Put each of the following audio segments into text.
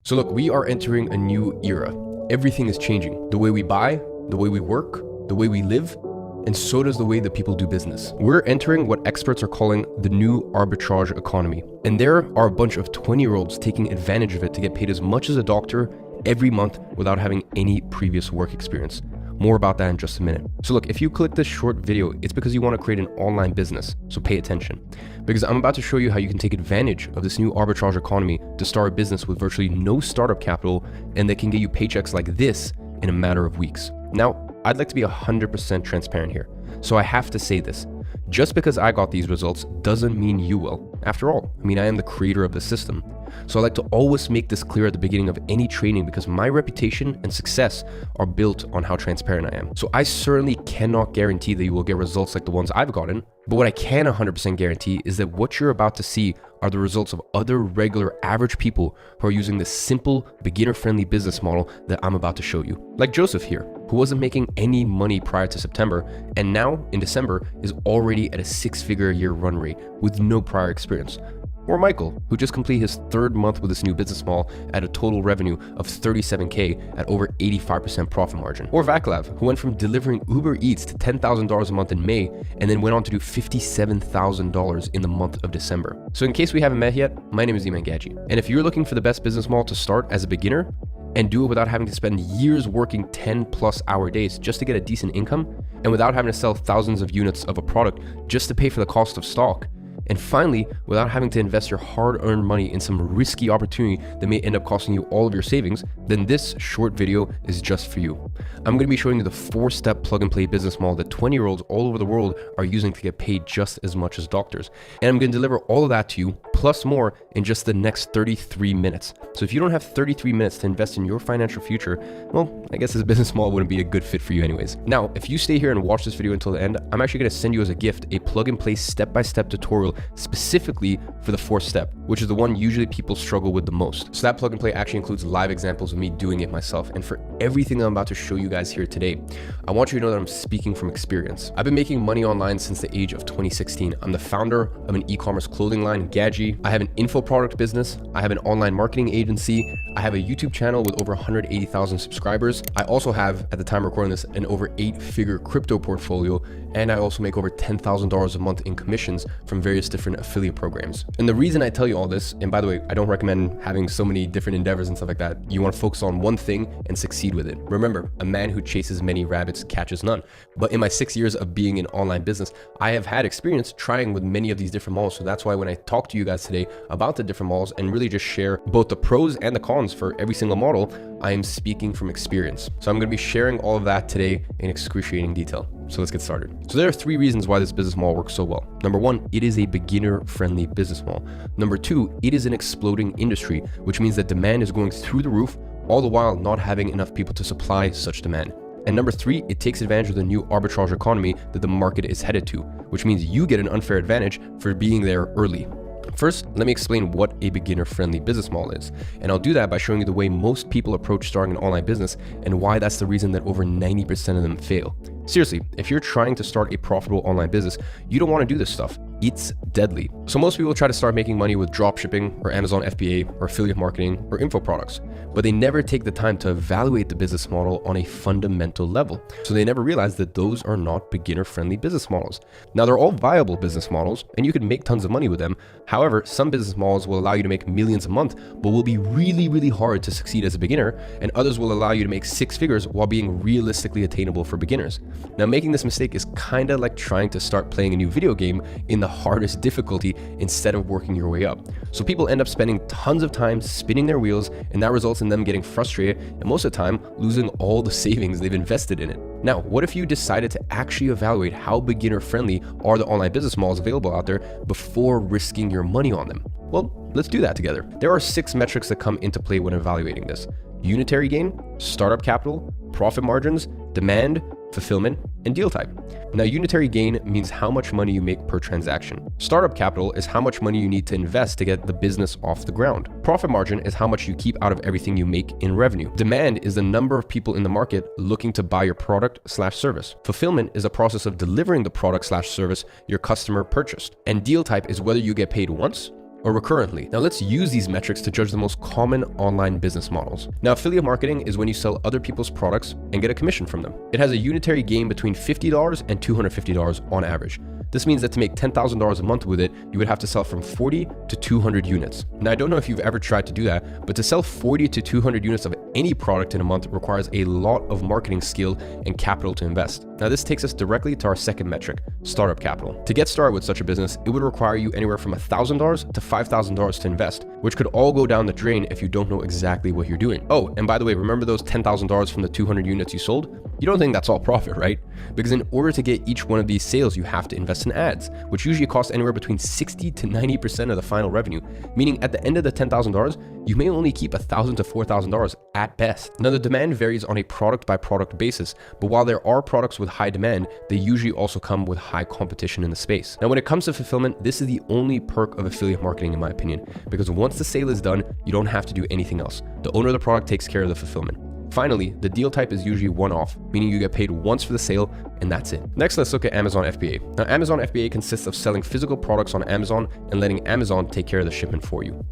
So look, we are entering a new era. Everything is changing. The way we buy, the way we work, the way we live, and so does the way that people do business. We're entering what experts are calling the new arbitrage economy. And there are a bunch of 20-year-olds taking advantage of it to get paid as much as a doctor every month without having any previous work experience. More about that in just a minute. So look, if you click this short video, it's because you want to create an online business, so pay attention. Because I'm about to show you how you can take advantage of this new arbitrage economy to start a business with virtually no startup capital and that can get you paychecks like this in a matter of weeks. Now, I'd like to be 100% transparent here. So I have to say this. Just because I got these results doesn't mean you will. After all, I am the creator of the system. So I like to always make this clear at the beginning of any training because my reputation and success are built on how transparent I am. So I certainly cannot guarantee that you will get results like the ones I've gotten, but what I can 100% guarantee is that what you're about to see are the results of other regular average people who are using this simple, beginner-friendly business model that I'm about to show you. Like Joseph here, who wasn't making any money prior to September, and now in December is already at a 6-figure a year run rate with no prior experience. Or Michael, who just completed his 3rd month with this new business model at a total revenue of $37K at over 85% profit margin. Or Vaclav, who went from delivering Uber Eats to $10,000 a month in May and then went on to do $57,000 in the month of December. So in case we haven't met yet, my name is Iman Gadji. And if you're looking for the best business model to start as a beginner and do it without having to spend years working 10+ hour days just to get a decent income and without having to sell thousands of units of a product just to pay for the cost of stock, and finally, without having to invest your hard-earned money in some risky opportunity that may end up costing you all of your savings, then this short video is just for you. I'm going to be showing you the 4-step plug-and-play business model that 20-year-olds all over the world are using to get paid just as much as doctors. And I'm going to deliver all of that to you, plus more, in just the next 33 minutes. So if you don't have 33 minutes to invest in your financial future, well, I guess this business model wouldn't be a good fit for you anyways. Now, if you stay here and watch this video until the end, I'm actually going to send you as a gift a plug-and-play step-by-step tutorial specifically for the 4th step, which is the one usually people struggle with the most. So that plug and play actually includes live examples of me doing it myself. And for everything I'm about to show you guys here today, I want you to know that I'm speaking from experience. I've been making money online since the age of 2016. I'm the founder of an e-commerce clothing line, Gadji. I have an info product business. I have an online marketing agency. I have a YouTube channel with over 180,000 subscribers. I also have, at the time recording this, an over 8-figure crypto portfolio. And I also make over $10,000 a month in commissions from various different affiliate programs. And the reason I tell you all this, and by the way, I don't recommend having so many different endeavors and stuff like that. You want to focus on one thing and succeed with it. Remember, a man who chases many rabbits catches none. But in my 6 years of being in online business, I have had experience trying with many of these different models. So that's why when I talk to you guys today about the different models and really just share both the pros and the cons for every single model, I am speaking from experience. So I'm going to be sharing all of that today in excruciating detail. So let's get started. So there are 3 reasons why this business model works so well. Number 1, it is a beginner-friendly business model. Number 2, it is an exploding industry, which means that demand is going through the roof, all the while not having enough people to supply such demand. And number 3, it takes advantage of the new arbitrage economy that the market is headed to, which means you get an unfair advantage for being there early. First, let me explain what a beginner-friendly business model is. And I'll do that by showing you the way most people approach starting an online business and why that's the reason that over 90% of them fail. Seriously, if you're trying to start a profitable online business, you don't want to do this stuff. It's deadly. So most people try to start making money with dropshipping or Amazon FBA or affiliate marketing or info products, but they never take the time to evaluate the business model on a fundamental level. So they never realize that those are not beginner-friendly business models. Now, they're all viable business models and you can make tons of money with them. However, some business models will allow you to make millions a month, but will be really, really hard to succeed as a beginner, and others will allow you to make 6 figures while being realistically attainable for beginners. Now, making this mistake is kind of like trying to start playing a new video game in the hardest difficulty instead of working your way up. So people end up spending tons of time spinning their wheels, and that results in them getting frustrated and most of the time losing all the savings they've invested in it. Now, what if you decided to actually evaluate how beginner friendly are the online business models available out there before risking your money on them? Well, let's do that together. There are 6 metrics that come into play when evaluating this: unitary gain, startup capital, profit margins, demand, fulfillment, and deal type. Now, unitary gain means how much money you make per transaction. Startup capital is how much money you need to invest to get the business off the ground. Profit margin is how much you keep out of everything you make in revenue. Demand is the number of people in the market looking to buy your product/service. Fulfillment is a process of delivering the product/service your customer purchased. And deal type is whether you get paid once or recurrently. Now let's use these metrics to judge the most common online business models. Now affiliate marketing is when you sell other people's products and get a commission from them. It has a unitary gain between $50 and $250 on average. This means that to make $10,000 a month with it, you would have to sell from 40 to 200 units. Now, I don't know if you've ever tried to do that, but to sell 40 to 200 units of any product in a month requires a lot of marketing skill and capital to invest. Now, this takes us directly to our second metric, startup capital. To get started with such a business, it would require you anywhere from $1,000 to $5,000 to invest, which could all go down the drain if you don't know exactly what you're doing. Oh, and by the way, remember those $10,000 from the 200 units you sold? You don't think that's all profit, right? Because in order to get each one of these sales, you have to invest in ads, which usually cost anywhere between 60 to 90% of the final revenue, meaning at the end of the $10,000, you may only keep $1,000 to $4,000 at best. Now, the demand varies on a product by product basis, but while there are products with high demand, they usually also come with high competition in the space. Now, when it comes to fulfillment, this is the only perk of affiliate marketing, in my opinion, because once the sale is done, you don't have to do anything else. The owner of the product takes care of the fulfillment. Finally, the deal type is usually one-off, meaning you get paid once for the sale and that's it. Next, let's look at Amazon FBA. Now, Amazon FBA consists of selling physical products on Amazon and letting Amazon take care of the shipment for you.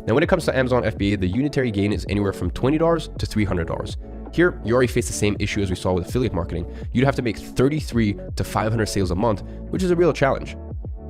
Now, when it comes to Amazon FBA, the unitary gain is anywhere from $20 to $300. Here, you already face the same issue as we saw with affiliate marketing. You'd have to make 33 to 500 sales a month, which is a real challenge.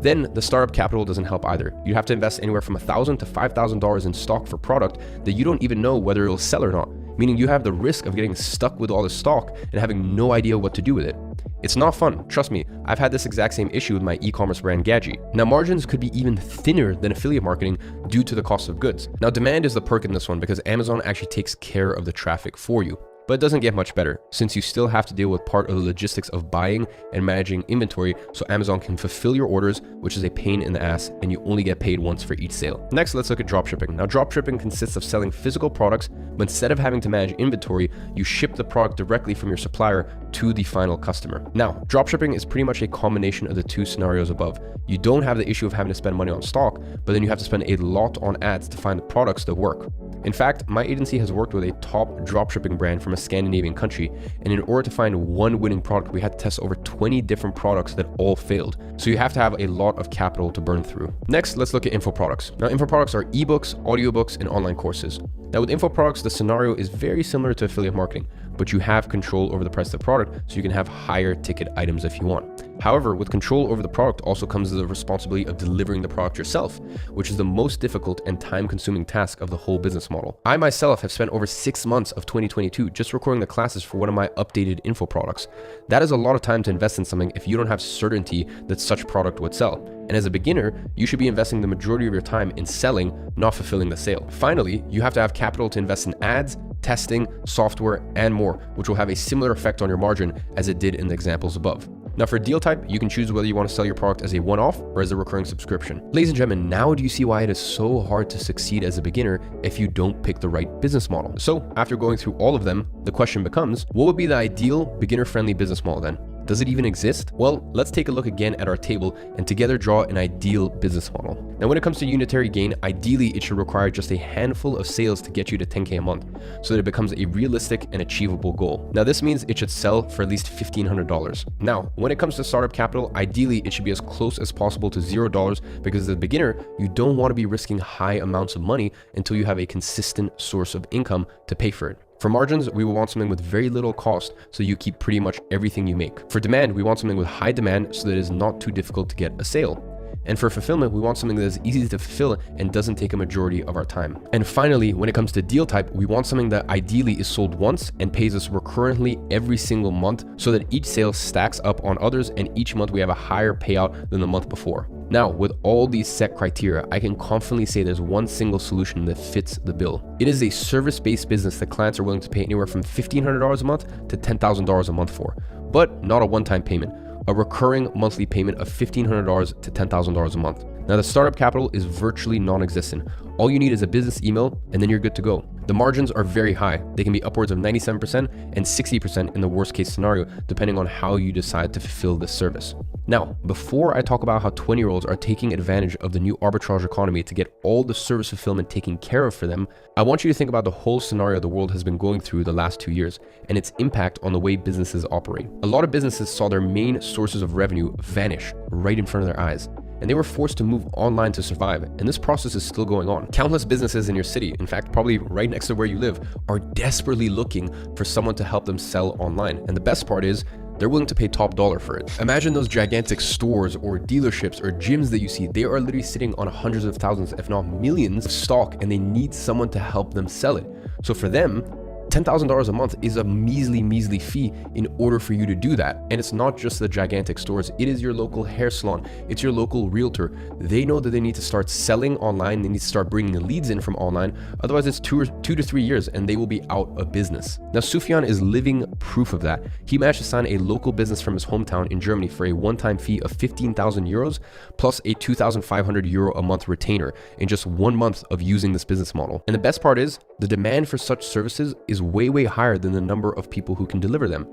Then the startup capital doesn't help either. You'd have to invest anywhere from $1,000 to $5,000 in stock for product that you don't even know whether it'll sell or not, meaning you have the risk of getting stuck with all this stock and having no idea what to do with it. It's not fun, trust me. I've had this exact same issue with my e-commerce brand Gadget. Now, margins could be even thinner than affiliate marketing due to the cost of goods. Now, demand is the perk in this one because Amazon actually takes care of the traffic for you. But it doesn't get much better, since you still have to deal with part of the logistics of buying and managing inventory so Amazon can fulfill your orders, which is a pain in the ass, and you only get paid once for each sale. Next, let's look at dropshipping. Now, dropshipping consists of selling physical products, but instead of having to manage inventory, you ship the product directly from your supplier to the final customer. Now, dropshipping is pretty much a combination of the two scenarios above. You don't have the issue of having to spend money on stock, but then you have to spend a lot on ads to find the products that work. In fact, my agency has worked with a top dropshipping brand from a Scandinavian country, and in order to find one winning product, we had to test over 20 different products that all failed. So you have to have a lot of capital to burn through. Next, let's look at info products. Now, info products are ebooks, audiobooks, and online courses. Now, with info products, the scenario is very similar to affiliate marketing, but you have control over the price of the product, so you can have higher ticket items if you want. However, with control over the product also comes the responsibility of delivering the product yourself, which is the most difficult and time-consuming task of the whole business model. I myself have spent over 6 months of 2022 just recording the classes for one of my updated info products. That is a lot of time to invest in something if you don't have certainty that such product would sell. And as a beginner, you should be investing the majority of your time in selling, not fulfilling the sale. Finally, you have to have capital to invest in ads, testing, software, and more, which will have a similar effect on your margin as it did in the examples above. Now, for deal type, you can choose whether you want to sell your product as a one-off or as a recurring subscription. Ladies and gentlemen, now do you see why it is so hard to succeed as a beginner if you don't pick the right business model? So after going through all of them, the question becomes, what would be the ideal beginner-friendly business model then? Does it even exist? Well, let's take a look again at our table and together draw an ideal business model. Now, when it comes to unitary gain, ideally it should require just a handful of sales to get you to 10K a month so that it becomes a realistic and achievable goal. Now, this means it should sell for at least $1,500. Now, when it comes to startup capital, ideally it should be as close as possible to $0 because as a beginner, you don't want to be risking high amounts of money until you have a consistent source of income to pay for it. For margins, we will want something with very little cost so you keep pretty much everything you make. For demand, we want something with high demand so that it is not too difficult to get a sale. And for fulfillment, we want something that is easy to fulfill and doesn't take a majority of our time. And finally, when it comes to deal type, we want something that ideally is sold once and pays us recurrently every single month so that each sale stacks up on others and each month we have a higher payout than the month before. Now, with all these set criteria, I can confidently say there's one single solution that fits the bill. It is a service-based business that clients are willing to pay anywhere from $1,500 a month to $10,000 a month for, but not a one-time payment. A recurring monthly payment of $1,500 to $10,000 a month. Now, the startup capital is virtually non-existent. All you need is a business email and then you're good to go. The margins are very high. They can be upwards of 97% and 60% in the worst case scenario, depending on how you decide to fulfill this service. Now, before I talk about how 20-year-olds are taking advantage of the new arbitrage economy to get all the service fulfillment taken care of for them, I want you to think about the whole scenario the world has been going through the last 2 years and its impact on the way businesses operate. A lot of businesses saw their main sources of revenue vanish right in front of their eyes. and they were forced to move online to survive, and this process is still going on. Countless businesses in your city, in fact, probably right next to where you live, are desperately looking for someone to help them sell online. And the best part is, they're willing to pay top dollar for it. Imagine those gigantic stores or dealerships or gyms that you see. They are literally sitting on hundreds of thousands, if not millions of stock, and they need someone to help them sell it. So for them, $10,000 a month is a measly fee in order for you to do that. And it's not just the gigantic stores. It is your local hair salon. It's your local realtor. They know that they need to start selling online. They need to start bringing the leads in from online. Otherwise, it's two to 3 years and they will be out of business. Now, Sufyan is living proof of that. He managed to sign a local business from his hometown in Germany for a one-time fee of 15,000 euros plus a 2,500 euro a month retainer in just 1 month of using this business model. And the best part is, the demand for such services is way higher than the number of people who can deliver them.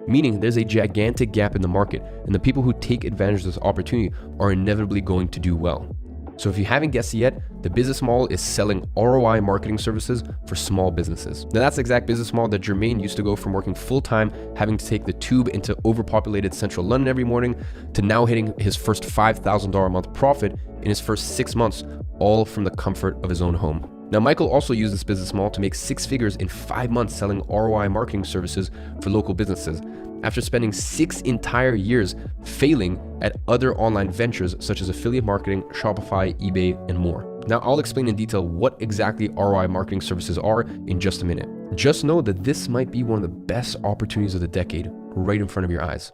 Meaning there's a gigantic gap in the market, and the people who take advantage of this opportunity are inevitably going to do well. So if you haven't guessed it yet, the business model is selling ROI marketing services for small businesses. Now that's the exact business model that Jermaine used to go from working full-time, having to take the tube into overpopulated central London every morning, to now hitting his first $5,000 a month profit in his first 6 months, all from the comfort of his own home. Now, Michael also used this business model to make 6 figures in 5 months selling ROI marketing services for local businesses, after spending 6 entire years failing at other online ventures such as affiliate marketing, Shopify, eBay, and more. Now, I'll explain in detail what exactly ROI marketing services are in just a minute. Just know that this might be one of the best opportunities of the decade right in front of your eyes.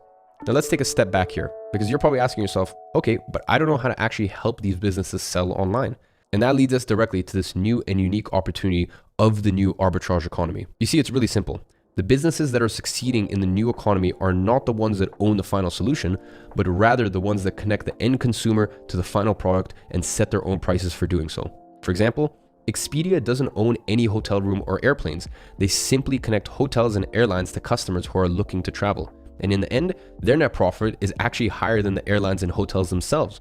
Now, let's take a step back here, because you're probably asking yourself, okay, but I don't know how to actually help these businesses sell online. And that leads us directly to this new and unique opportunity of the new arbitrage economy. You see, it's really simple. The businesses that are succeeding in the new economy are not the ones that own the final solution, but rather the ones that connect the end consumer to the final product and set their own prices for doing so. For example, Expedia doesn't own any hotel room or airplanes. They simply connect hotels and airlines to customers who are looking to travel. And in the end, their net profit is actually higher than the airlines and hotels themselves.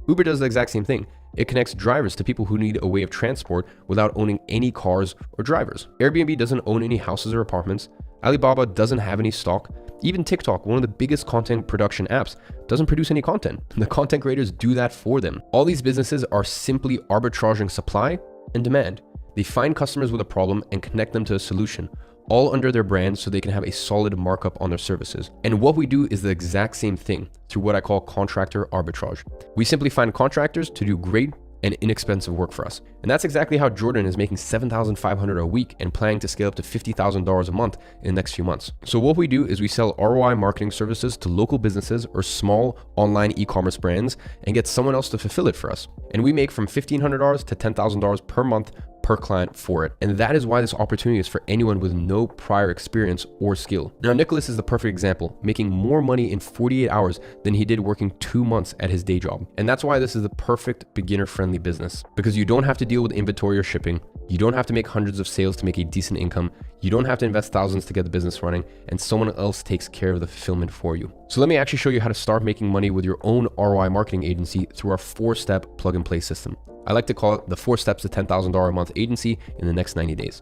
Uber does the exact same thing. It connects drivers to people who need a way of transport without owning any cars or drivers. Airbnb doesn't own any houses or apartments. Alibaba doesn't have any stock. Even TikTok, one of the biggest content production apps, doesn't produce any content. The content creators do that for them. All these businesses are simply arbitraging supply and demand. They find customers with a problem and connect them to a solution, all under their brand so they can have a solid markup on their services. And what we do is the exact same thing through what I call contractor arbitrage. We simply find contractors to do great and inexpensive work for us. And that's exactly how Jordan is making $7,500 a week and planning to scale up to $50,000 a month in the next few months. So what we do is we sell ROI marketing services to local businesses or small online e-commerce brands and get someone else to fulfill it for us. And we make from $1,500 to $10,000 per month per client for it. And that is why this opportunity is for anyone with no prior experience or skill. Now, Nicholas is the perfect example, making more money in 48 hours than he did working 2 months at his day job. And that's why this is the perfect beginner-friendly business, because you don't have to deal with inventory or shipping. You don't have to make hundreds of sales to make a decent income. You don't have to invest thousands to get the business running, and someone else takes care of the fulfillment for you. So let me actually show you how to start making money with your own ROI marketing agency through our 4-step plug-and-play system. I like to call it the 4 steps to $10,000 a month agency in the next 90 days.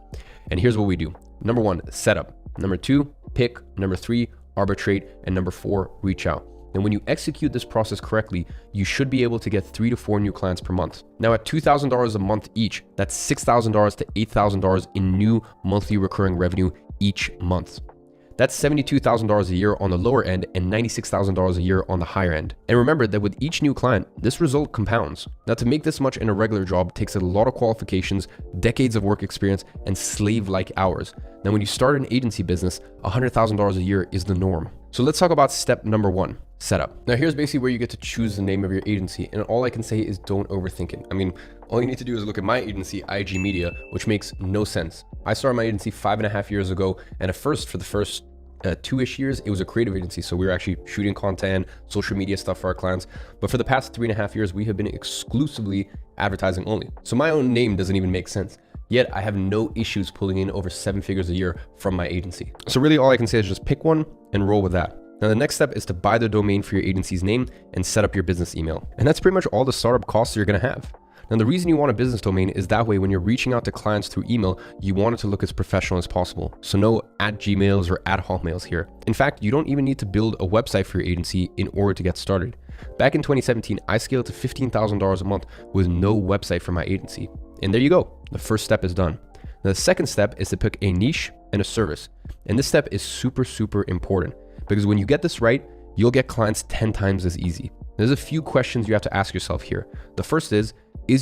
And here's what we do. Number 1, setup. Number 2, pick. Number 3, arbitrate. And number 4, reach out. And when you execute this process correctly, you should be able to get 3 to 4 new clients per month. Now at $2,000 a month each, that's $6,000 to $8,000 in new monthly recurring revenue each month. That's $72,000 a year on the lower end and $96,000 a year on the higher end. And remember that with each new client, this result compounds. Now, to make this much in a regular job takes a lot of qualifications, decades of work experience, and slave-like hours. Now, when you start an agency business, $100,000 a year is the norm. So let's talk about step number 1, setup. Now, here's basically where you get to choose the name of your agency. And all I can say is don't overthink it. I mean, all you need to do is look at my agency, IG Media, which makes no sense. I started my agency 5.5 years ago, and at first, for the first 2-ish years, it was a creative agency. So we were actually shooting content, social media stuff for our clients. But for the past 3.5 years, we have been exclusively advertising only. So my own name doesn't even make sense. Yet I have no issues pulling in over 7 figures a year from my agency. So really all I can say is just pick one and roll with that. Now the next step is to buy the domain for your agency's name and set up your business email. And that's pretty much all the startup costs you're gonna have. Now, the reason you want a business domain is that way when you're reaching out to clients through email, you want it to look as professional as possible. So no @Gmails or @Hotmails here. In fact, you don't even need to build a website for your agency in order to get started. Back in 2017, I scaled to $15,000 a month with no website for my agency. And there you go. The first step is done. Now, the second step is to pick a niche and a service. And this step is super important because when you get this right, you'll get clients 10 times as easy. There's a few questions you have to ask yourself here. The first is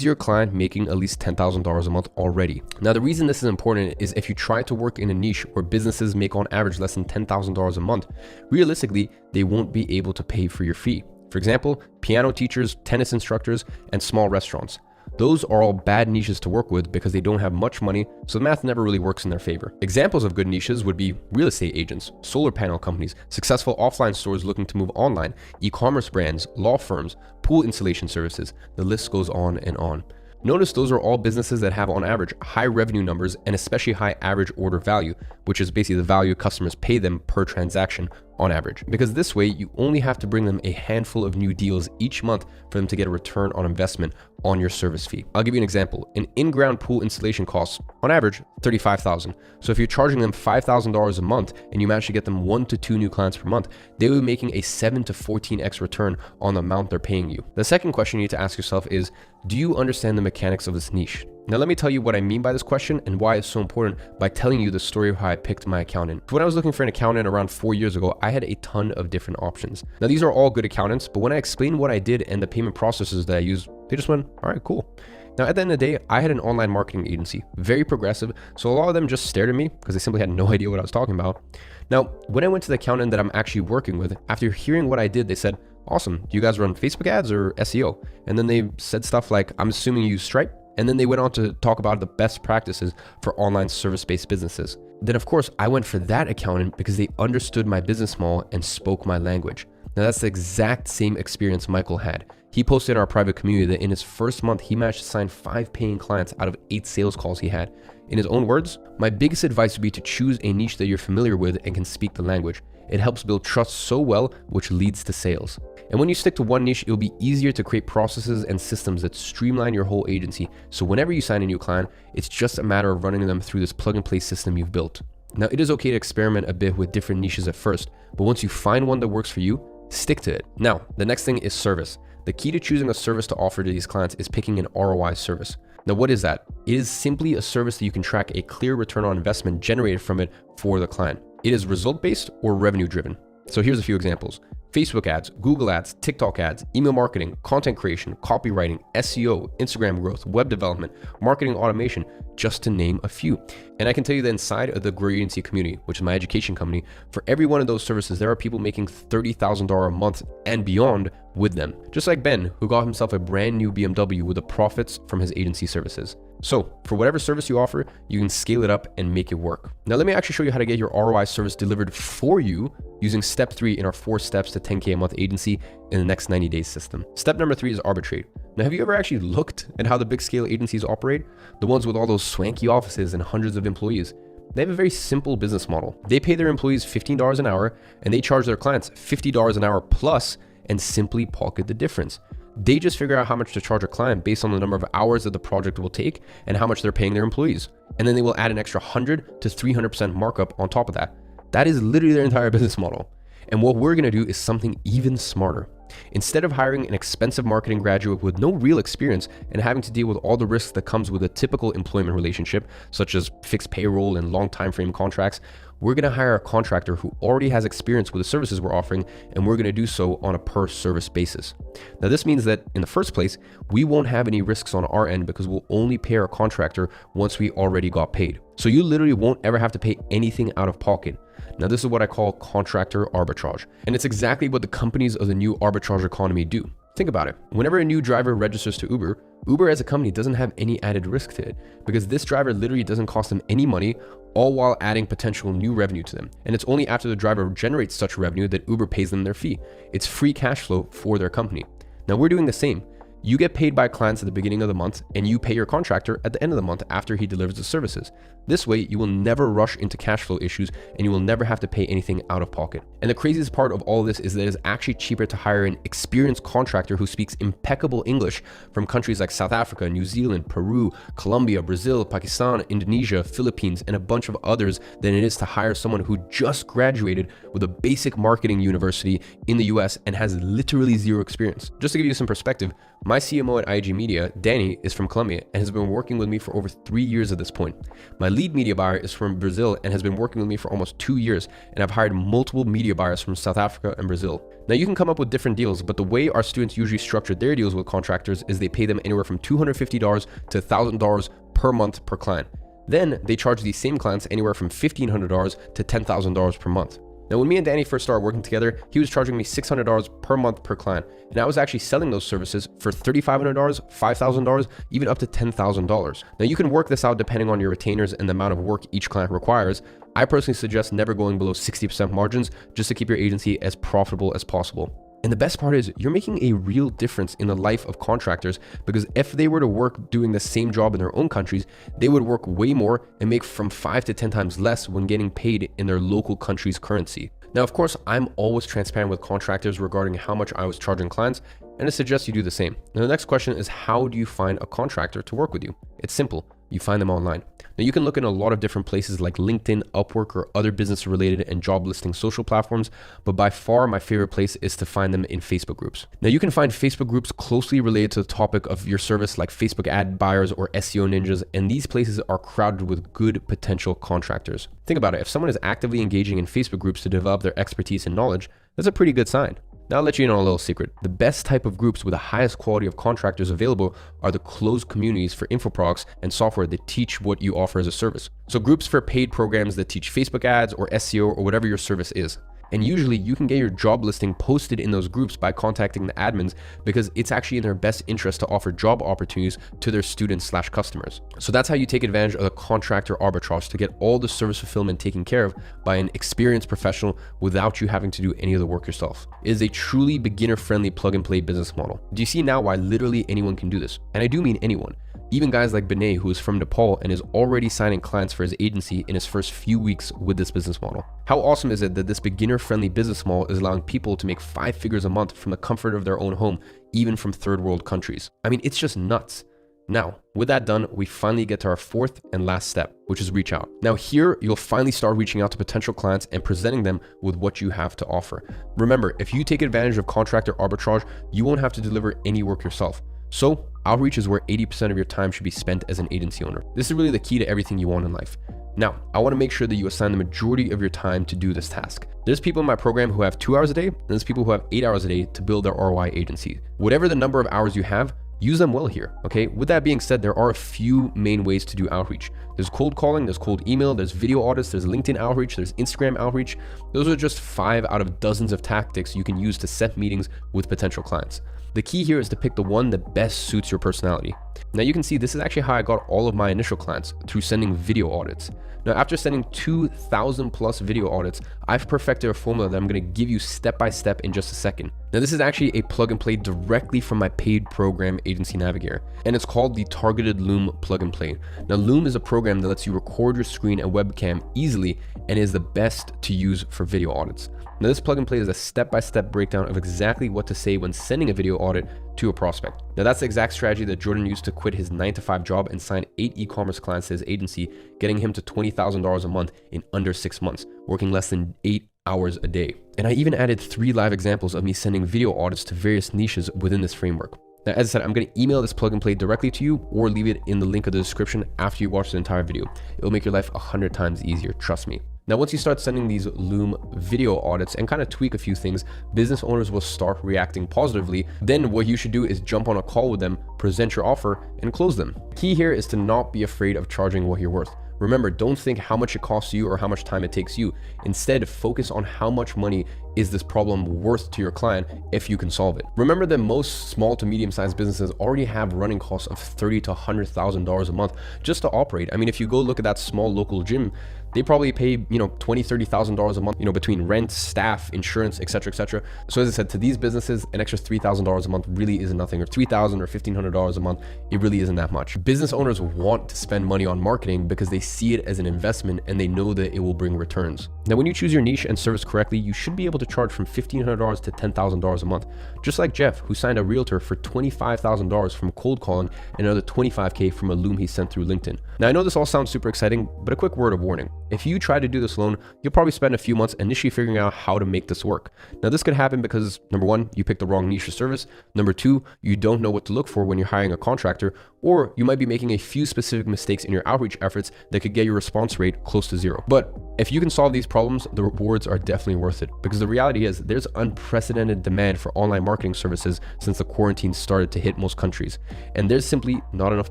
your client making at least $10,000 a month already? Now, the reason this is important is if you try to work in a niche where businesses make on average less than $10,000 a month, realistically, they won't be able to pay for your fee. For example, piano teachers, tennis instructors, and small restaurants. Those are all bad niches to work with because they don't have much money, so the math never really works in their favor. Examples of good niches would be real estate agents, solar panel companies, successful offline stores looking to move online, e-commerce brands, law firms, pool installation services. The list goes on and on. Notice those are all businesses that have on average high revenue numbers and especially high average order value, which is basically the value customers pay them per transaction on average. Because this way, you only have to bring them a handful of new deals each month for them to get a return on investment on your service fee. I'll give you an example. An in-ground pool installation costs, on average, $35,000. So if you're charging them $5,000 a month and you manage to get them 1 to 2 new clients per month, they will be making a 7 to 14x return on the amount they're paying you. The second question you need to ask yourself is, do you understand the mechanics of this niche? Now, let me tell you what I mean by this question and why it's so important by telling you the story of how I picked my accountant. When I was looking for an accountant around 4 years ago, I had a ton of different options. Now, these are all good accountants, but when I explained what I did and the payment processes that I use, they just went, all right, cool. Now, at the end of the day, I had an online marketing agency, very progressive, so a lot of them just stared at me because they simply had no idea what I was talking about. Now, when I went to the accountant that I'm actually working with, after hearing what I did, they said, awesome, do you guys run Facebook ads or SEO? And then they said stuff like, I'm assuming you use Stripe. And then they went on to talk about the best practices for online service-based businesses. Then of course, I went for that accountant because they understood my business model and spoke my language. Now that's the exact same experience Michael had. He posted in our private community that in his first month, he managed to sign 5 paying clients out of 8 sales calls he had. In his own words, my biggest advice would be to choose a niche that you're familiar with and can speak the language. It helps build trust so well, which leads to sales. And when you stick to one niche, it'll be easier to create processes and systems that streamline your whole agency. So whenever you sign a new client, it's just a matter of running them through this plug and play system you've built. Now, it is okay to experiment a bit with different niches at first, but once you find one that works for you, stick to it. Now, the next thing is service. The key to choosing a service to offer to these clients is picking an ROI service. Now, what is that? It is simply a service that you can track a clear return on investment generated from it for the client. It is result-based or revenue-driven. So here's a few examples. Facebook ads, Google ads, TikTok ads, email marketing, content creation, copywriting, SEO, Instagram growth, web development, marketing automation, just to name a few. And I can tell you that inside of the Grow Your Agency community, which is my education company, for every one of those services, there are people making $30,000 a month and beyond with them. Just like Ben, who got himself a brand new BMW with the profits from his agency services. So for whatever service you offer, you can scale it up and make it work. Now, let me actually show you how to get your ROI service delivered for you using step 3 in our 4 steps to 10K a month agency in the next 90 days system. Step number 3 is arbitrate. Now, have you ever actually looked at how the big scale agencies operate? The ones with all those swanky offices and hundreds of employees. They have a very simple business model. They pay their employees $15 an hour and they charge their clients $50 an hour plus and simply pocket the difference. They just figure out how much to charge a client based on the number of hours that the project will take and how much they're paying their employees. And then they will add an extra 100 to 300% markup on top of that. That is literally their entire business model. And what we're gonna do is something even smarter. Instead of hiring an expensive marketing graduate with no real experience and having to deal with all the risks that comes with a typical employment relationship, such as fixed payroll and long time frame contracts, we're going to hire a contractor who already has experience with the services we're offering, and we're going to do so on a per service basis. Now, this means that in the first place, we won't have any risks on our end because we'll only pay our contractor once we already got paid. So you literally won't ever have to pay anything out of pocket. Now, this is what I call contractor arbitrage. And it's exactly what the companies of the new arbitrage economy do. Think about it. Whenever a new driver registers to Uber, Uber as a company doesn't have any added risk to it because this driver literally doesn't cost them any money, all while adding potential new revenue to them. And it's only after the driver generates such revenue that Uber pays them their fee. It's free cash flow for their company. Now, we're doing the same. You get paid by clients at the beginning of the month, and you pay your contractor at the end of the month after he delivers the services. This way, you will never rush into cash flow issues, and you will never have to pay anything out of pocket. And the craziest part of all of this is that it is actually cheaper to hire an experienced contractor who speaks impeccable English from countries like South Africa, New Zealand, Peru, Colombia, Brazil, Pakistan, Indonesia, Philippines, and a bunch of others than it is to hire someone who just graduated with a basic marketing university in the US and has literally zero experience. Just to give you some perspective, my CMO at IG Media, Danny, is from Colombia and has been working with me for over 3 years at this point. My lead media buyer is from Brazil and has been working with me for almost 2 years, and I've hired multiple media buyers from South Africa and Brazil. Now, you can come up with different deals, but the way our students usually structure their deals with contractors is they pay them anywhere from $250 to $1,000 per month per client. Then they charge these same clients anywhere from $1,500 to $10,000 per month. Now, when me and Danny first started working together, he was charging me $600 per month per client, and I was actually selling those services for $3,500, $5,000, even up to $10,000. Now, you can work this out depending on your retainers and the amount of work each client requires. I personally suggest never going below 60% margins just to keep your agency as profitable as possible. And the best part is you're making a real difference in the life of contractors, because if they were to work doing the same job in their own countries, they would work way more and make from 5 to 10 times less when getting paid in their local country's currency. Now, of course, I'm always transparent with contractors regarding how much I was charging clients, and I suggest you do the same. Now, the next question is, how do you find a contractor to work with you? It's simple. You find them online. Now, you can look in a lot of different places like LinkedIn, Upwork, or other business-related and job listing social platforms, but by far my favorite place is to find them in Facebook groups. Now, you can find Facebook groups closely related to the topic of your service, like Facebook ad buyers or SEO ninjas, and these places are crowded with good potential contractors. Think about it. If someone is actively engaging in Facebook groups to develop their expertise and knowledge, that's a pretty good sign. Now, I'll let you in on a little secret. The best type of groups with the highest quality of contractors available are the closed communities for info products and software that teach what you offer as a service. So groups for paid programs that teach Facebook ads or SEO or whatever your service is. And usually you can get your job listing posted in those groups by contacting the admins, because it's actually in their best interest to offer job opportunities to their students/customers. So that's how you take advantage of the contractor arbitrage to get all the service fulfillment taken care of by an experienced professional without you having to do any of the work yourself. It is a truly beginner-friendly plug-and-play business model. Do you see now why literally anyone can do this? And I do mean anyone. Even guys like Binay, who is from Nepal and is already signing clients for his agency in his first few weeks with this business model. How awesome is it that this beginner-friendly business model is allowing people to make 5 figures a month from the comfort of their own home, even from third world countries? I mean, it's just nuts. Now, with that done, we finally get to our fourth and last step, which is reach out. Now here, you'll finally start reaching out to potential clients and presenting them with what you have to offer. Remember, if you take advantage of contractor arbitrage, you won't have to deliver any work yourself. So outreach is where 80% of your time should be spent as an agency owner. This is really the key to everything you want in life. Now, I want to make sure that you assign the majority of your time to do this task. There's people in my program who have 2 hours a day, and there's people who have 8 hours a day to build their ROI agency. Whatever the number of hours you have, use them well here, okay? With that being said, there are a few main ways to do outreach. There's cold calling, there's cold email, there's video audits, there's LinkedIn outreach, there's Instagram outreach. Those are just 5 out of dozens of tactics you can use to set meetings with potential clients. The key here is to pick the one that best suits your personality. Now you can see this is actually how I got all of my initial clients, through sending video audits. Now after sending 2,000 plus video audits, I've perfected a formula that I'm going to give you step by step in just a second. Now this is actually a plug and play directly from my paid program, Agency Navigator, and it's called the Targeted Loom Plug and Play. Now Loom is a program that lets you record your screen and webcam easily and is the best to use for video audits. Now this plug and play is a step-by-step breakdown of exactly what to say when sending a video audit to a prospect. Now that's the exact strategy that Jordan used to quit his 9-to-5 job and sign 8 e-commerce clients to his agency, getting him to $20,000 a month in under 6 months, working less than 8 hours a day. And I even added 3 live examples of me sending video audits to various niches within this framework. Now, as I said, I'm going to email this plug and play directly to you or leave it in the link of the description after you watch the entire video. It will make your life 100 times easier, trust me. Now, once you start sending these Loom video audits and kind of tweak a few things, business owners will start reacting positively. Then what you should do is jump on a call with them, present your offer, and close them. The key here is to not be afraid of charging what you're worth. Remember, don't think how much it costs you or how much time it takes you. Instead, focus on how much money is this problem worth to your client if you can solve it. Remember that most small to medium-sized businesses already have running costs of $30,000 to $100,000 a month just to operate. I mean, if you go look at that small local gym, They probably pay, $20,000, $30,000 a month, between rent, staff, insurance, etc. So as I said, to these businesses, an extra $3,000 a month really isn't nothing, or $3,000 or $1,500 a month, it really isn't that much. Business owners want to spend money on marketing because they see it as an investment and they know that it will bring returns. Now, when you choose your niche and service correctly, you should be able to charge from $1,500 to $10,000 a month. Just like Jeff, who signed a realtor for $25,000 from cold calling and another $25K from a loom he sent through LinkedIn. Now, I know this all sounds super exciting, but a quick word of warning. If you try to do this alone, you'll probably spend a few months initially figuring out how to make this work. Now, this could happen because number one, you picked the wrong niche or service. Number two, you don't know what to look for when you're hiring a contractor, or you might be making a few specific mistakes in your outreach efforts that could get your response rate close to zero. But if you can solve these problems, the rewards are definitely worth it, because the reality is there's unprecedented demand for online marketing services since the quarantine started to hit most countries, and there's simply not enough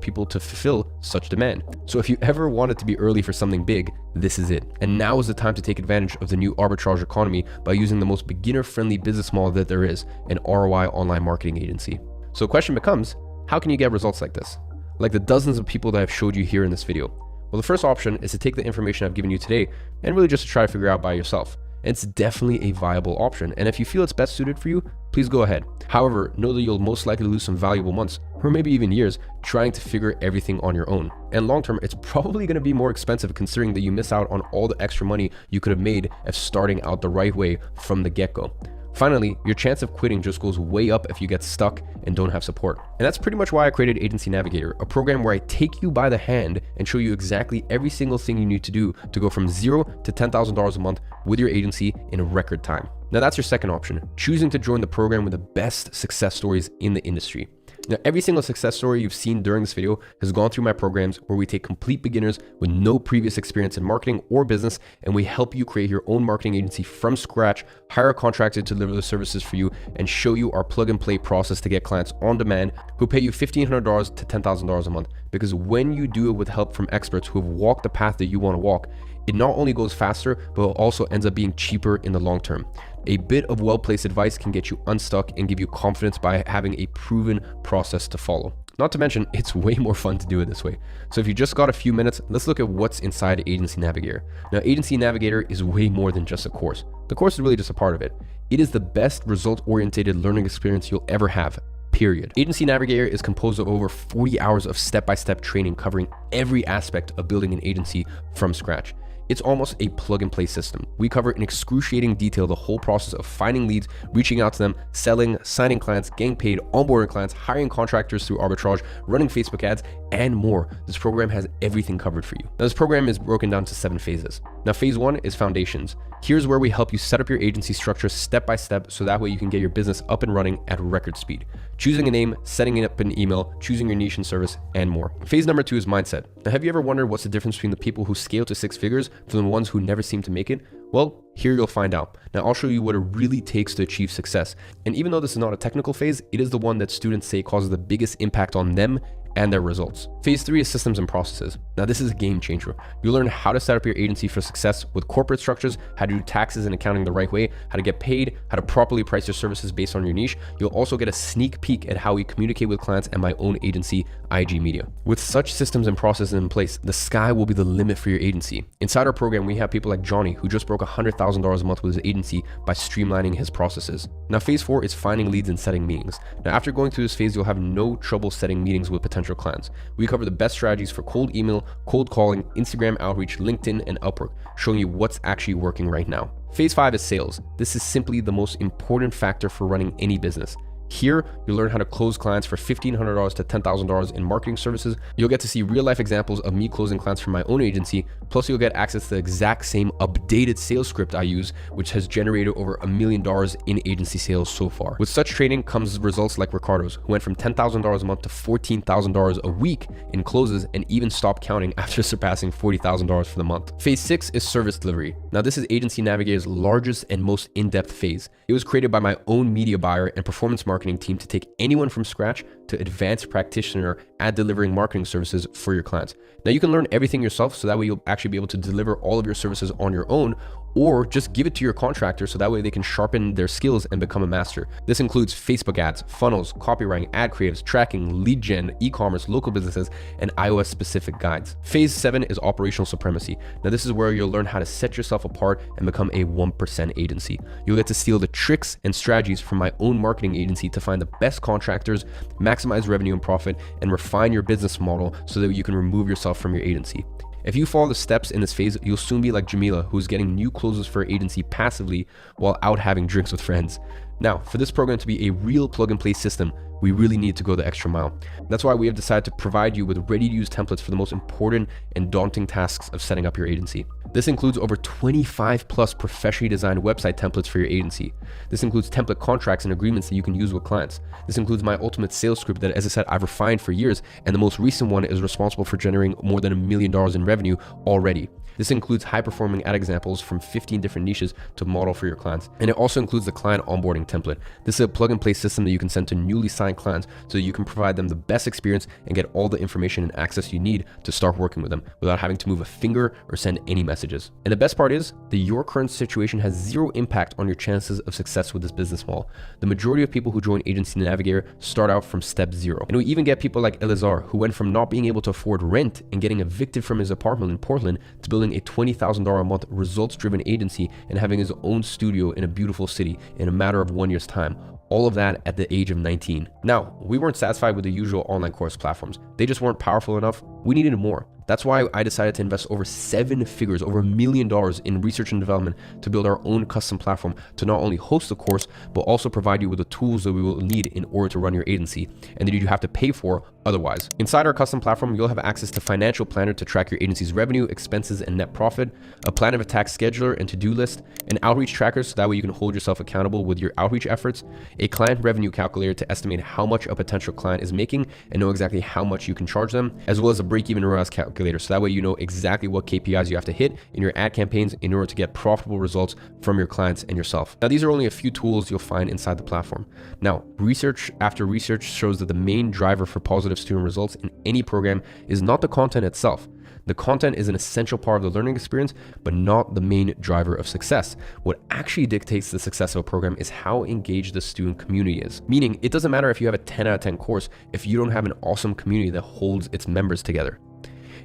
people to fulfill such demand. So if you ever wanted to be early for something big, this is it. And now is the time to take advantage of the new arbitrage economy by using the most beginner-friendly business model that there is, an ROI online marketing agency. So the question becomes, how can you get results like this? Like the dozens of people that I've showed you here in this video. Well, the first option is to take the information I've given you today and really just to try to figure out by yourself. And it's definitely a viable option. And if you feel it's best suited for you, please go ahead. However, know that you'll most likely lose some valuable months, or maybe even years, trying to figure everything on your own. And long term, it's probably going to be more expensive considering that you miss out on all the extra money you could have made if starting out the right way from the get-go. Finally, your chance of quitting just goes way up if you get stuck and don't have support. And that's pretty much why I created Agency Navigator, a program where I take you by the hand and show you exactly every single thing you need to do to go from $0 to $10,000 a month with your agency in a record time. Now that's your second option, choosing to join the program with the best success stories in the industry. Now, every single success story you've seen during this video has gone through my programs where we take complete beginners with no previous experience in marketing or business, and we help you create your own marketing agency from scratch, hire a contractor to deliver the services for you, and show you our plug and play process to get clients on demand who pay you $1,500 to $10,000 a month. Because when you do it with help from experts who have walked the path that you want to walk, it not only goes faster, but it also ends up being cheaper in the long term. A bit of well-placed advice can get you unstuck and give you confidence by having a proven process to follow. Not to mention, it's way more fun to do it this way. So if you just got a few minutes, let's look at what's inside Agency Navigator. Now, Agency Navigator is way more than just a course. The course is really just a part of it. It is the best result-oriented learning experience you'll ever have. Period. Agency Navigator is composed of over 40 hours of step-by-step training covering every aspect of building an agency from scratch. It's almost a plug-and-play system. We cover in excruciating detail the whole process of finding leads, reaching out to them, selling, signing clients, getting paid, onboarding clients, hiring contractors through arbitrage, running Facebook ads, and more. This program has everything covered for you. Now, this program is broken down to 7 phases. Now, phase 1 is foundations. Here's where we help you set up your agency structure step by step so that way you can get your business up and running at record speed. Choosing a name, setting up an email, choosing your niche and service, and more. Phase number 2 is mindset. Now, have you ever wondered what's the difference between the people who scale to 6 figures from the ones who never seem to make it? Well, here you'll find out. Now, I'll show you what it really takes to achieve success. And even though this is not a technical phase, it is the one that students say causes the biggest impact on them and their results. Phase 3 is systems and processes. Now, this is a game changer. You'll learn how to set up your agency for success with corporate structures, how to do taxes and accounting the right way, how to get paid, how to properly price your services based on your niche. You'll also get a sneak peek at how we communicate with clients and my own agency, IG Media. With such systems and processes in place, the sky will be the limit for your agency. Inside our program, we have people like Johnny, who just broke $100,000 a month with his agency by streamlining his processes. Now, phase 4 is finding leads and setting meetings. Now, after going through this phase, you'll have no trouble setting meetings with potential clients. We cover the best strategies for cold email, cold calling, Instagram outreach, LinkedIn, and Upwork, showing you what's actually working right now. Phase 5 is sales. This is simply the most important factor for running any business. Here, you'll learn how to close clients for $1,500 to $10,000 in marketing services. You'll get to see real-life examples of me closing clients from my own agency, plus you'll get access to the exact same updated sales script I use, which has generated over $1 million in agency sales so far. With such training comes results like Ricardo's, who went from $10,000 a month to $14,000 a week in closes and even stopped counting after surpassing $40,000 for the month. Phase 6 is service delivery. Now, this is Agency Navigator's largest and most in-depth phase. It was created by my own media buyer and performance marketing team to take anyone from scratch to advanced practitioner at delivering marketing services for your clients. Now you can learn everything yourself, so that way you'll actually be able to deliver all of your services on your own, or just give it to your contractor so that way they can sharpen their skills and become a master. This includes Facebook ads, funnels, copywriting, ad creatives, tracking, lead gen, e-commerce, local businesses, and iOS specific guides. Phase 7 is operational supremacy. Now this is where you'll learn how to set yourself apart and become a 1% agency. You'll get to steal the tricks and strategies from my own marketing agency to find the best contractors, maximize revenue and profit, and refine your business model so that you can remove yourself from your agency. If you follow the steps in this phase, you'll soon be like Jamila, who's getting new closes for her agency passively while out having drinks with friends. Now, for this program to be a real plug-and-play system, we really need to go the extra mile. That's why we have decided to provide you with ready-to-use templates for the most important and daunting tasks of setting up your agency. This includes over 25 plus professionally designed website templates for your agency. This includes template contracts and agreements that you can use with clients. This includes my ultimate sales script that, as I said, I've refined for years, and the most recent one is responsible for generating more than $1 million in revenue already. This includes high-performing ad examples from 15 different niches to model for your clients. And it also includes the client onboarding template. This is a plug-and-play system that you can send to newly signed clients so that you can provide them the best experience and get all the information and access you need to start working with them without having to move a finger or send any messages. And the best part is that your current situation has zero impact on your chances of success with this business model. The majority of people who join Agency Navigator start out from step 0. And we even get people like Elazar, who went from not being able to afford rent and getting evicted from his apartment in Portland to building a $20,000 a month results-driven agency and having his own studio in a beautiful city in a matter of 1 year's time. All of that at the age of 19. Now, we weren't satisfied with the usual online course platforms. They just weren't powerful enough. We needed more. That's why I decided to invest over 7 figures, over $1 million in research and development to build our own custom platform to not only host the course, but also provide you with the tools that we will need in order to run your agency and that you have to pay for otherwise. Inside our custom platform, you'll have access to financial planner to track your agency's revenue, expenses, and net profit, a plan of attack scheduler and to-do list, an outreach tracker so that way you can hold yourself accountable with your outreach efforts, a client revenue calculator to estimate how much a potential client is making and know exactly how much you can charge them, as well as a break-even ROAS calculator so that way you know exactly what KPIs you have to hit in your ad campaigns in order to get profitable results from your clients and yourself. Now, these are only a few tools you'll find inside the platform. Now, research after research shows that the main driver for positive student results in any program is not the content itself. The content is an essential part of the learning experience, but not the main driver of success. What actually dictates the success of a program is how engaged the student community is. Meaning, it doesn't matter if you have a 10 out of 10 course if you don't have an awesome community that holds its members together.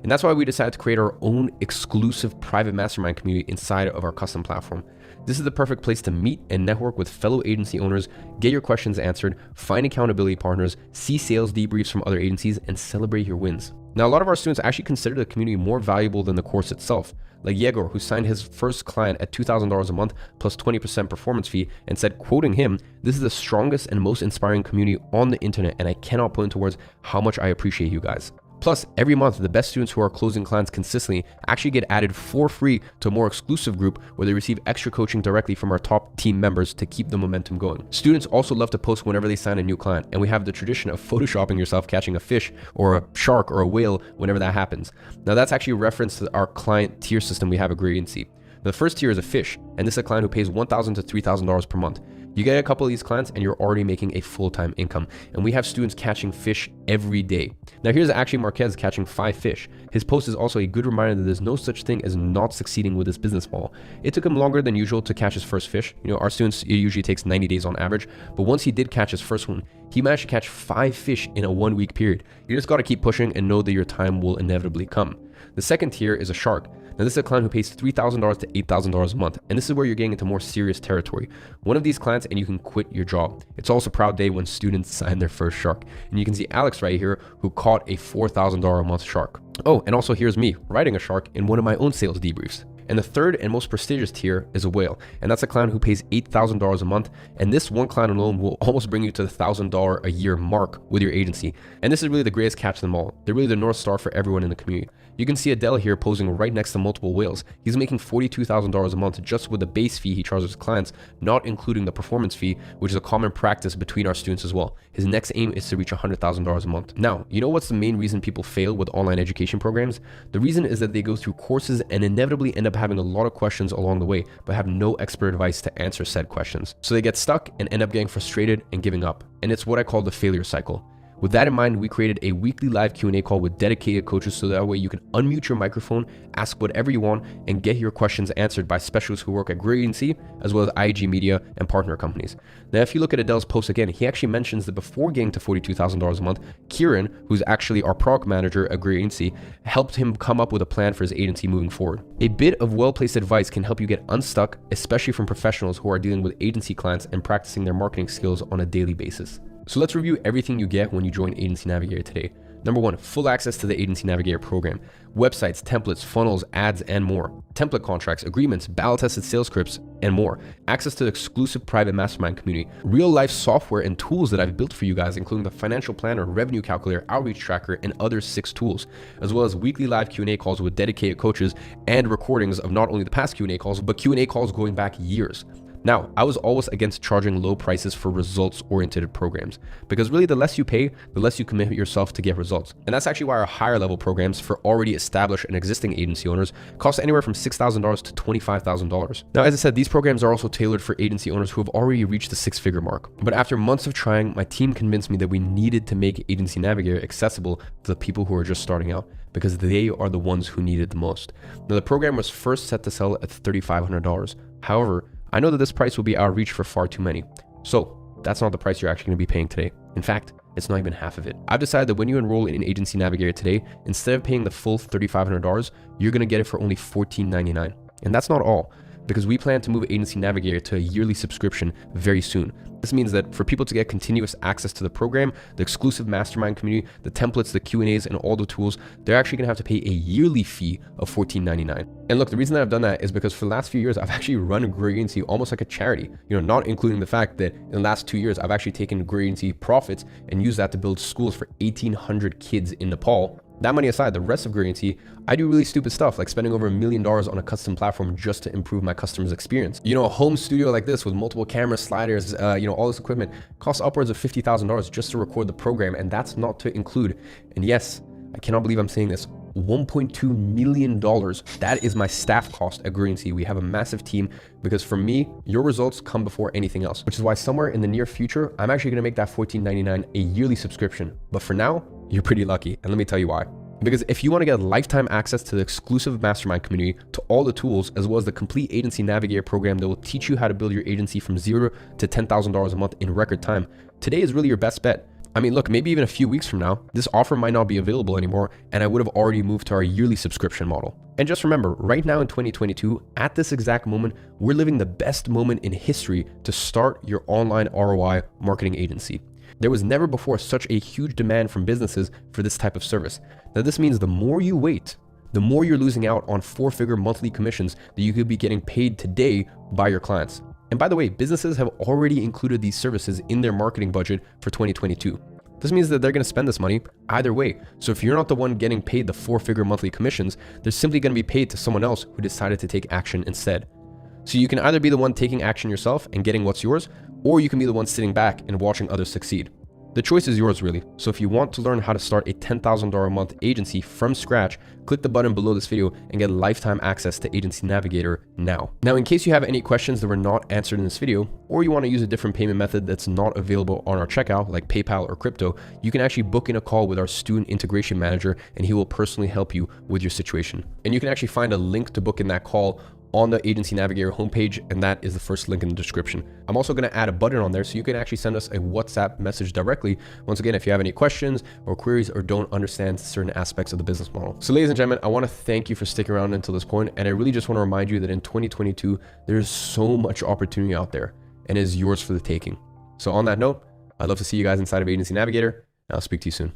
And that's why we decided to create our own exclusive private mastermind community inside of our custom platform. This is the perfect place to meet and network with fellow agency owners, get your questions answered, find accountability partners, see sales debriefs from other agencies, and celebrate your wins. Now, a lot of our students actually consider the community more valuable than the course itself. Like Yegor, who signed his first client at $2,000 a month plus 20% performance fee and said, quoting him, "This is the strongest and most inspiring community on the internet, and I cannot put into words how much I appreciate you guys." Plus, every month, the best students who are closing clients consistently actually get added for free to a more exclusive group where they receive extra coaching directly from our top team members to keep the momentum going. Students also love to post whenever they sign a new client, and we have the tradition of photoshopping yourself catching a fish or a shark or a whale whenever that happens. Now, that's actually a reference to our client tier system we have at Gradiency. The first tier is a fish, and this is a client who pays $1,000 to $3,000 per month. You get a couple of these clients and you're already making a full-time income. And we have students catching fish every day. Now here's actually Marquez catching 5 fish. His post is also a good reminder that there's no such thing as not succeeding with this business model. It took him longer than usual to catch his first fish. You know, our students, it usually takes 90 days on average. But once he did catch his first one, he managed to catch 5 fish in a 1-week period. You just got to keep pushing and know that your time will inevitably come. The second tier is a shark. Now this is a client who pays $3,000 to $8,000 a month, and this is where you're getting into more serious territory. One of these clients and you can quit your job. It's also a proud day when students sign their first shark. And you can see Alex right here who caught a $4,000 a month shark. Oh, and also here's me riding a shark in one of my own sales debriefs. And the third and most prestigious tier is a whale, and that's a client who pays $8,000 a month, and this one client alone will almost bring you to the $1,000 a year mark with your agency. And this is really the greatest catch of them all. They're really the North Star for everyone in the community. You can see Adele here posing right next to multiple whales. He's making $42,000 a month just with the base fee he charges his clients, not including the performance fee, which is a common practice between our students as well. His next aim is to reach $100,000 a month. Now, you know what's the main reason people fail with online education programs? The reason is that they go through courses and inevitably end up having a lot of questions along the way, but have no expert advice to answer said questions. So they get stuck and end up getting frustrated and giving up. And it's what I call the failure cycle. With that in mind, we created a weekly live Q&A call with dedicated coaches so that way you can unmute your microphone, ask whatever you want, and get your questions answered by specialists who work at Great Agency, as well as IG Media and partner companies. Now, if you look at Adele's post again, he actually mentions that before getting to $42,000 a month, Kieran, who's actually our product manager at Great Agency, helped him come up with a plan for his agency moving forward. A bit of well-placed advice can help you get unstuck, especially from professionals who are dealing with agency clients and practicing their marketing skills on a daily basis. So let's review everything you get when you join Agency Navigator today. Number one, full access to the Agency Navigator program. Websites, templates, funnels, ads, and more. Template contracts, agreements, battle-tested sales scripts, and more. Access to the exclusive private mastermind community. Real-life software and tools that I've built for you guys, including the financial planner, revenue calculator, outreach tracker, and other 6 tools, as well as weekly live Q&A calls with dedicated coaches and recordings of not only the past Q&A calls, but Q&A calls going back years. Now, I was always against charging low prices for results-oriented programs, because really the less you pay, the less you commit yourself to get results. And that's actually why our higher level programs for already established and existing agency owners cost anywhere from $6,000 to $25,000. Now, as I said, these programs are also tailored for agency owners who have already reached the 6-figure mark. But after months of trying, my team convinced me that we needed to make Agency Navigator accessible to the people who are just starting out, because they are the ones who need it the most. Now, the program was first set to sell at $3,500. However, I know that this price will be out of reach for far too many. So that's not the price you're actually going to be paying today. In fact, it's not even half of it. I've decided that when you enroll in Agency Navigator today, instead of paying the full $3,500, you're going to get it for only $1,499. And that's not all, because we plan to move Agency Navigator to a yearly subscription very soon. This means that for people to get continuous access to the program, the exclusive mastermind community, the templates, the Q&As, and all the tools, they're actually gonna have to pay a yearly fee of $14.99. And look, the reason that I've done that is because for the last few years, I've actually run Great Agency almost like a charity, not including the fact that in the last 2 years, I've actually taken Great Agency profits and used that to build schools for 1,800 kids in Nepal. That money aside, the rest of Great Agency, I do really stupid stuff like spending over $1 million on a custom platform just to improve my customers' experience. A home studio like this with multiple cameras, sliders, all this equipment costs upwards of $50,000 just to record the program, and that's not to include, and yes, I cannot believe I'm saying this, $1.2 million. That is my staff cost at Great Agency. We have a massive team because for me, your results come before anything else, which is why somewhere in the near future, I'm actually gonna make that $14.99 a yearly subscription. But for now, you're pretty lucky. And let me tell you why. Because if you want to get lifetime access to the exclusive mastermind community, to all the tools, as well as the complete Agency Navigator program that will teach you how to build your agency from $0 to $10,000 a month in record time, today is really your best bet. I mean, look, maybe even a few weeks from now, this offer might not be available anymore, and I would have already moved to our yearly subscription model. And just remember, right now in 2022, at this exact moment, we're living the best moment in history to start your online ROI marketing agency. There was never before such a huge demand from businesses for this type of service. Now, this means the more you wait, the more you're losing out on 4-figure monthly commissions that you could be getting paid today by your clients. And by the way, businesses have already included these services in their marketing budget for 2022. This means that they're going to spend this money either way. So if you're not the one getting paid the 4-figure monthly commissions, they're simply going to be paid to someone else who decided to take action instead. So you can either be the one taking action yourself and getting what's yours, or you can be the one sitting back and watching others succeed. The choice is yours, really. So if you want to learn how to start a $10,000 a month agency from scratch, click the button below this video and get lifetime access to Agency Navigator now. Now, in case you have any questions that were not answered in this video, or you want to use a different payment method that's not available on our checkout, like PayPal or crypto, you can actually book in a call with our student integration manager, and he will personally help you with your situation. And you can actually find a link to book in that call on the Agency Navigator homepage, and that is the first link in the description. I'm also going to add a button on there so you can actually send us a WhatsApp message directly. Once again, if you have any questions or queries or don't understand certain aspects of the business model. So ladies and gentlemen, I want to thank you for sticking around until this point, and I really just want to remind you that in 2022, there's so much opportunity out there, and it is yours for the taking. So on that note, I'd love to see you guys inside of Agency Navigator, and I'll speak to you soon.